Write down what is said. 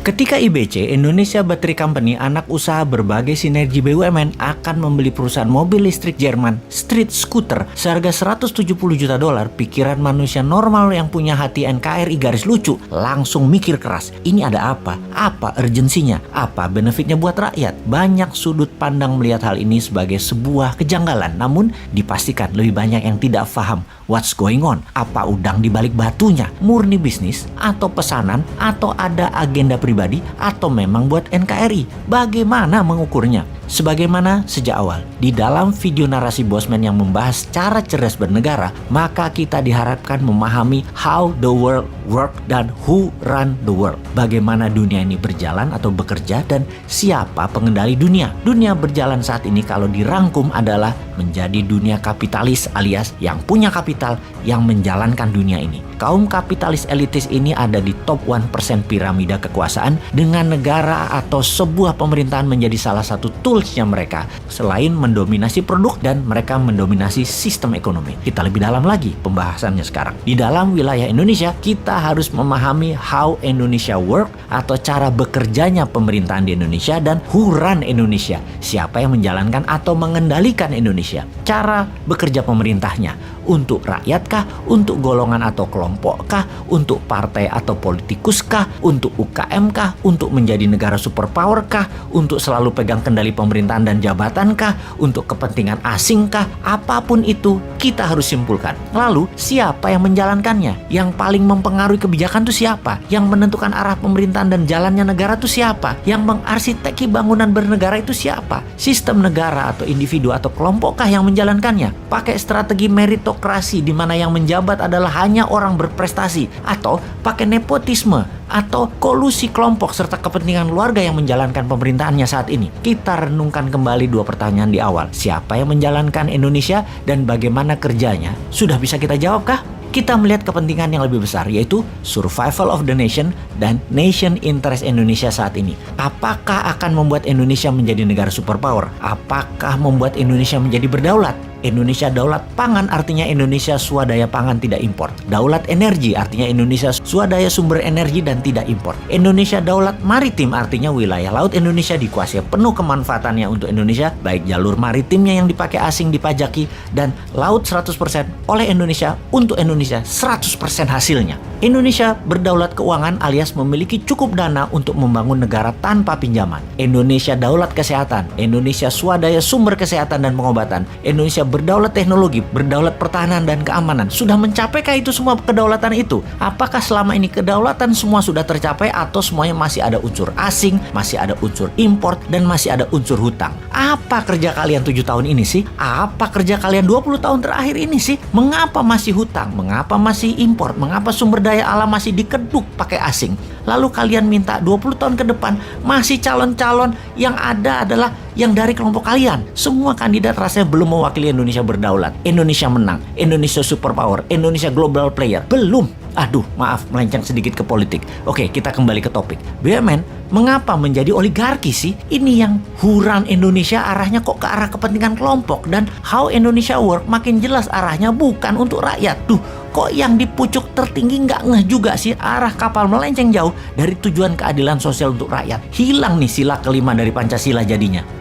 Ketika IBC, Indonesia Battery Company, anak usaha berbagai sinergi BUMN, akan membeli perusahaan mobil listrik Jerman, Street Scooter, seharga 170 juta dolar, pikiran manusia normal yang punya hati NKRI garis lucu langsung mikir keras. Ini ada apa? Apa urgensinya? Apa benefitnya buat rakyat? Banyak sudut pandang melihat hal ini sebagai sebuah kejanggalan, namun dipastikan lebih banyak yang tidak paham what's going on. Apa udang di balik batunya? Murni bisnis atau pesanan atau ada agenda pribadi atau memang buat NKRI? Bagaimana mengukurnya? Sebagaimana sejak awal, di dalam video narasi Bosman yang membahas cara cerdas bernegara, maka kita diharapkan memahami how the world work dan who run the world. Bagaimana dunia ini berjalan atau bekerja dan siapa pengendali dunia. Dunia berjalan saat ini kalau dirangkum adalah menjadi dunia kapitalis alias yang punya kapital yang menjalankan dunia ini. Kaum kapitalis elitis ini ada di top 1% piramida kekuasaan dengan negara atau sebuah pemerintahan menjadi salah satu toolsnya mereka selain mendominasi produk dan mereka mendominasi sistem ekonomi. Kita lebih dalam lagi pembahasannya sekarang. Di dalam wilayah Indonesia, kita harus memahami how Indonesia work atau cara bekerjanya pemerintahan di Indonesia dan who run Indonesia. Siapa yang menjalankan atau mengendalikan Indonesia. Cara bekerja pemerintahnya. Untuk rakyatkah? Untuk golongan atau kelompokkah? Untuk partai atau politikuskah? Untuk UKM-kah? Untuk menjadi negara superpower-kah? Untuk selalu pegang kendali pemerintahan dan jabatankah? Untuk kepentingan asingkah? Apapun itu, kita harus simpulkan. Lalu, siapa yang menjalankannya? Yang paling mempengaruhi kebijakan itu siapa? Yang menentukan arah pemerintahan dan jalannya negara itu siapa? Yang mengarsiteki bangunan bernegara itu siapa? Sistem negara atau individu atau kelompokkah yang menjalankannya? Pakai strategi meritokrasi di mana yang menjabat adalah hanya orang berprestasi, atau pakai nepotisme atau kolusi kelompok serta kepentingan keluarga yang menjalankan pemerintahannya saat ini. Kita renungkan kembali dua pertanyaan di awal. Siapa yang menjalankan Indonesia dan bagaimana kerjanya? Sudah bisa kita jawabkah? Kita melihat kepentingan yang lebih besar, yaitu survival of the nation dan nation interest Indonesia saat ini. Apakah akan membuat Indonesia menjadi negara superpower? Apakah membuat Indonesia menjadi berdaulat? Indonesia daulat pangan artinya Indonesia swadaya pangan tidak impor. Daulat energi artinya Indonesia swadaya sumber energi dan tidak impor. Indonesia daulat maritim artinya wilayah laut Indonesia dikuasai penuh kemanfaatannya untuk Indonesia, baik jalur maritimnya yang dipakai asing dipajaki dan laut 100% oleh Indonesia untuk Indonesia 100% hasilnya. Indonesia berdaulat keuangan alias memiliki cukup dana untuk membangun negara tanpa pinjaman. Indonesia daulat kesehatan, Indonesia swadaya sumber kesehatan dan pengobatan. Indonesia berdaulat teknologi, berdaulat pertahanan dan keamanan. Sudah mencapaikah itu semua kedaulatan itu? Apakah selama ini kedaulatan semua sudah tercapai atau semuanya masih ada unsur asing, masih ada unsur import dan masih ada unsur hutang? Apa kerja kalian 7 tahun ini sih? Apa kerja kalian 20 tahun terakhir ini sih? Mengapa masih hutang? Mengapa masih import? Mengapa sumber daya alam masih dikeduk pakai asing? Lalu kalian minta 20 tahun ke depan masih calon-calon yang ada adalah yang dari kelompok kalian. Semua kandidat rasanya belum mewakili Indonesia berdaulat. Indonesia menang, Indonesia superpower, Indonesia global player. Belum. Aduh, maaf melenceng sedikit ke politik. Oke, kita kembali ke topik. BUMN mengapa menjadi oligarki sih? Ini yang huran Indonesia arahnya kok ke arah kepentingan kelompok, dan how Indonesia work makin jelas arahnya bukan untuk rakyat. Duh, kok yang di pucuk tertinggi nggak ngeh juga sih? Arah kapal melenceng jauh dari tujuan keadilan sosial untuk rakyat. Hilang nih sila kelima dari Pancasila jadinya.